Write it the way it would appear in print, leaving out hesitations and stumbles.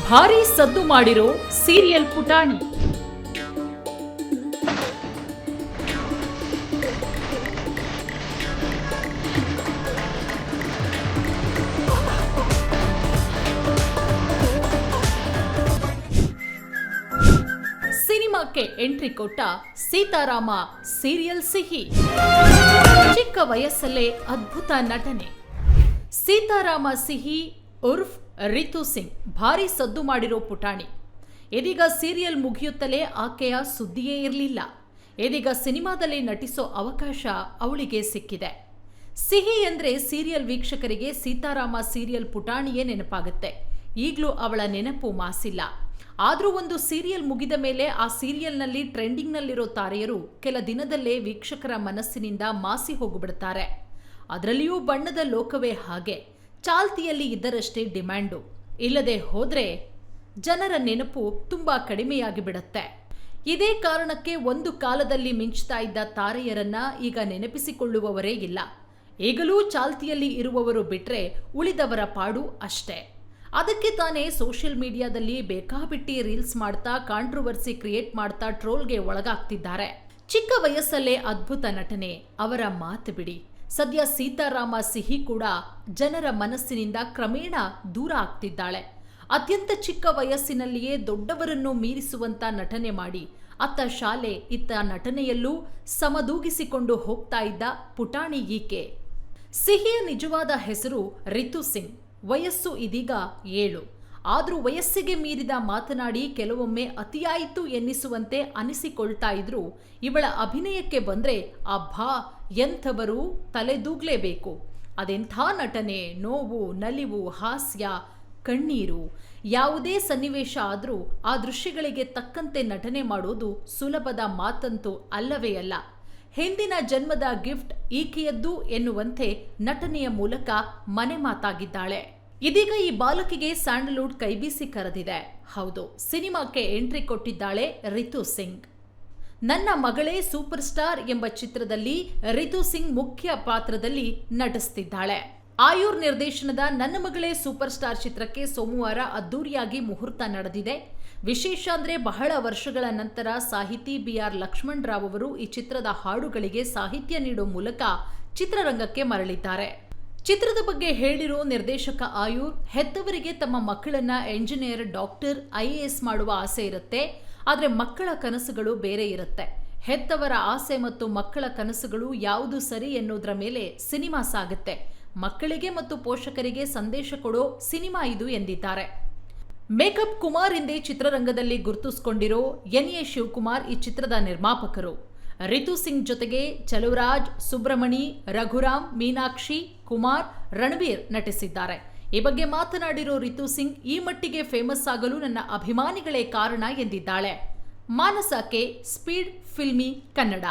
ಭಾರೀ ಸದ್ದು ಮಾಡಿರೋ ಸೀರಿಯಲ್ ಪುಟಾಣಿ. ಸಿನಿಮಾಕ್ಕೆ ಎಂಟ್ರಿ ಕೊಟ್ಟ ಸೀತಾರಾಮ ಸೀರಿಯಲ್ ಸಿಹಿ. ಚಿಕ್ಕ ವಯಸ್ಸಲ್ಲೇ ಅದ್ಭುತ ನಟನೆ. ಸೀತಾರಾಮ ಸಿಹಿ ಉರ್ಫ್ ರಿತು ಸಿಂಗ್ ಭಾರಿ ಸದ್ದು ಮಾಡಿರೋ ಪುಟಾಣಿ. ಇದೀಗ ಸೀರಿಯಲ್ ಮುಗಿಯುತ್ತಲೇ ಆಕೆಯ ಸುದ್ದಿಯೇ ಇರಲಿಲ್ಲ. ಇದೀಗ ಸಿನಿಮಾದಲ್ಲಿ ನಟಿಸೋ ಅವಕಾಶ ಅವಳಿಗೆ ಸಿಕ್ಕಿದೆ. ಸಿಹಿ ಎಂದ್ರೆ ಸೀರಿಯಲ್ ವೀಕ್ಷಕರಿಗೆ ಸೀತಾರಾಮ ಸೀರಿಯಲ್ ಪುಟಾಣಿಯೇ ನೆನಪಾಗುತ್ತೆ. ಈಗಲೂ ಅವಳ ನೆನಪು ಮಾಸಿಲ್ಲ. ಆದರೂ ಒಂದು ಸೀರಿಯಲ್ ಮುಗಿದ ಮೇಲೆ ಆ ಸೀರಿಯಲ್ನಲ್ಲಿ ಟ್ರೆಂಡಿಂಗ್ನಲ್ಲಿರೋ ತಾರೆಯರು ಕೆಲ ದಿನದಲ್ಲೇ ವೀಕ್ಷಕರ ಮನಸ್ಸಿನಿಂದ ಮಾಸಿ ಹೋಗಿಬಿಡ್ತಾರೆ. ಅದರಲ್ಲಿಯೂ ಬಣ್ಣದ ಲೋಕವೇ ಹಾಗೆ. ಚಾಲ್ತಿಯಲ್ಲಿ ಇದ್ದರಷ್ಟೇ ಡಿಮ್ಯಾಂಡು. ಇಲ್ಲದೆ ಹೋದ್ರೆ ಜನರ ನೆನಪು ತುಂಬಾ ಕಡಿಮೆಯಾಗಿ ಬಿಡುತ್ತೆ. ಇದೇ ಕಾರಣಕ್ಕೆ ಒಂದು ಕಾಲದಲ್ಲಿ ಮಿಂಚ್ತಾ ಇದ್ದ ತಾರೆಯರನ್ನ ಈಗ ನೆನಪಿಸಿಕೊಳ್ಳುವವರೇ ಇಲ್ಲ. ಈಗಲೂ ಚಾಲ್ತಿಯಲ್ಲಿ ಇರುವವರು ಬಿಟ್ರೆ ಉಳಿದವರ ಪಾಡು ಅಷ್ಟೇ. ಅದಕ್ಕೆ ತಾನೇ ಸೋಷಿಯಲ್ ಮೀಡಿಯಾದಲ್ಲಿ ಬೇಕಾಬಿಟ್ಟಿ ರೀಲ್ಸ್ ಮಾಡ್ತಾ ಕಾಂಟ್ರವರ್ಸಿ ಕ್ರಿಯೇಟ್ ಮಾಡ್ತಾ ಟ್ರೋಲ್ಗೆ ಒಳಗಾಗ್ತಿದ್ದಾರೆ. ಚಿಕ್ಕ ವಯಸ್ಸಲ್ಲೇ ಅದ್ಭುತ ನಟನೆ, ಅವರ ಮಾತು ಬಿಡಿ. ಸದ್ಯ ಸೀತಾರಾಮ ಸಿಹಿ ಕೂಡ ಜನರ ಮನಸ್ಸಿನಿಂದ ಕ್ರಮೇಣ ದೂರ ಆಗ್ತಿದ್ದಾಳೆ. ಅತ್ಯಂತ ಚಿಕ್ಕ ವಯಸ್ಸಿನಲ್ಲಿಯೇ ದೊಡ್ಡವರನ್ನು ಮೀರಿಸುವಂತ ನಟನೆ ಮಾಡಿ ಅತ್ತ ಶಾಲೆ ಇತ್ತ ನಟನೆಯಲ್ಲೂ ಸಮದೂಗಿಸಿಕೊಂಡು ಹೋಗ್ತಾ ಇದ್ದ ಪುಟಾಣಿ ಈಕೆ. ಸಿಹಿಯ ನಿಜವಾದ ಹೆಸರು ರಿತು ಸಿಂಗ್. ವಯಸ್ಸು ಇದೀಗ 7. ಆದರೂ ವಯಸ್ಸಿಗೆ ಮೀರಿದ ಮಾತನಾಡಿ ಕೆಲವೊಮ್ಮೆ ಅತಿಯಾಯಿತು ಎನ್ನಿಸುವಂತೆ ಅನಿಸಿಕೊಳ್ತಾ ಇದ್ರು. ಇವಳ ಅಭಿನಯಕ್ಕೆ ಬಂದ್ರೆ ಅಬ್ಬಾ, ಎಂಥವರು ತಲೆದೂಗ್ಲೇಬೇಕು. ಅದೆಂಥ ನಟನೆ, ನೋವು, ನಲಿವು, ಹಾಸ್ಯ, ಕಣ್ಣೀರು. ಯಾವುದೇ ಸನ್ನಿವೇಶ ಆದರೂ ಆ ದೃಶ್ಯಗಳಿಗೆ ತಕ್ಕಂತೆ ನಟನೆ ಮಾಡೋದು ಸುಲಭದ ಮಾತಂತೂ ಅಲ್ಲವೇ ಅಲ್ಲ. ಹಿಂದಿನ ಜನ್ಮದ ಗಿಫ್ಟ್ ಈಕೆಯದ್ದು ಎನ್ನುವಂತೆ ನಟನೆಯ ಮೂಲಕ ಮನೆ ಮಾತಾಗಿದ್ದಾಳೆ. ಇದೀಗ ಈ ಬಾಲಕಿಗೆ ಸ್ಯಾಂಡಲ್ವುಡ್ ಕೈಬೀಸಿ ಕರೆದಿದೆ. ಹೌದು, ಸಿನಿಮಾಕ್ಕೆ ಎಂಟ್ರಿ ಕೊಟ್ಟಿದ್ದಾಳೆ ರಿತು ಸಿಂಗ್. ನನ್ನ ಮಗಳೇ ಸೂಪರ್ ಸ್ಟಾರ್ ಎಂಬ ಚಿತ್ರದಲ್ಲಿ ರಿತು ಸಿಂಗ್ ಮುಖ್ಯ ಪಾತ್ರದಲ್ಲಿ ನಟಿಸ್ತಿದ್ದಾಳೆ. ಆಯೂರ್ ನಿರ್ದೇಶನದ ನನ್ನ ಮಗಳೇ ಸೂಪರ್ ಸ್ಟಾರ್ ಚಿತ್ರಕ್ಕೆ ಸೋಮವಾರ ಅದ್ದೂರಿಯಾಗಿ ಮುಹೂರ್ತ ನಡೆದಿದೆ. ವಿಶೇಷ ಅಂದ್ರೆ ಬಹಳ ವರ್ಷಗಳ ನಂತರ ಸಾಹಿತಿ BR ಲಕ್ಷ್ಮಣ್ ರಾವ್ ಅವರು ಈ ಚಿತ್ರದ ಹಾಡುಗಳಿಗೆ ಸಾಹಿತ್ಯ ನೀಡೋ ಮೂಲಕ ಚಿತ್ರರಂಗಕ್ಕೆ ಮರಳಿದ್ದಾರೆ. ಚಿತ್ರದ ಬಗ್ಗೆ ಹೇಳಿರೋ ನಿರ್ದೇಶಕ ಆಯೂರ್, ಹೆತ್ತವರಿಗೆ ತಮ್ಮ ಮಕ್ಕಳನ್ನ ಎಂಜಿನಿಯರ್, ಡಾಕ್ಟರ್, IAS ಮಾಡುವ ಆಸೆ ಇರುತ್ತೆ. ಆದರೆ ಮಕ್ಕಳ ಕನಸುಗಳು ಬೇರೆ ಇರುತ್ತೆ. ಹೆತ್ತವರ ಆಸೆ ಮತ್ತು ಮಕ್ಕಳ ಕನಸುಗಳು ಯಾವುದು ಸರಿ ಎನ್ನುವುದರ ಮೇಲೆ ಸಿನಿಮಾ ಸಾಗುತ್ತೆ. ಮಕ್ಕಳಿಗೆ ಮತ್ತು ಪೋಷಕರಿಗೆ ಸಂದೇಶ ಕೊಡೋ ಸಿನಿಮಾ ಇದು ಎಂದಿದ್ದಾರೆ. ಮೇಕಪ್ ಕುಮಾರ್ ಎಂದೇ ಚಿತ್ರರಂಗದಲ್ಲಿ ಗುರುತಿಸಿಕೊಂಡಿರೋ NA ಶಿವಕುಮಾರ್ ಈ ಚಿತ್ರದ ನಿರ್ಮಾಪಕರು. ರಿತು ಸಿಂಗ್ ಜೊತೆಗೆ ಚಲುವರಾಜ್, ಸುಬ್ರಮಣಿ, ರಘುರಾಮ್, ಮೀನಾಕ್ಷಿ, ಕುಮಾರ್, ರಣವೀರ್ ನಟಿಸಿದ್ದಾರೆ. ಈ ಬಗ್ಗೆ ಮಾತನಾಡಿರೋ ರಿತು ಸಿಂಗ್, ಈ ಮಟ್ಟಿಗೆ ಫೇಮಸ್ ಆಗಲು ನನ್ನ ಅಭಿಮಾನಿಗಳೇ ಕಾರಣ ಎಂದಿದ್ದಾಳೆ. ಮಾನಸ ಕೆ, ಸ್ಪೀಡ್ ಫಿಲ್ಮಿ ಕನ್ನಡ.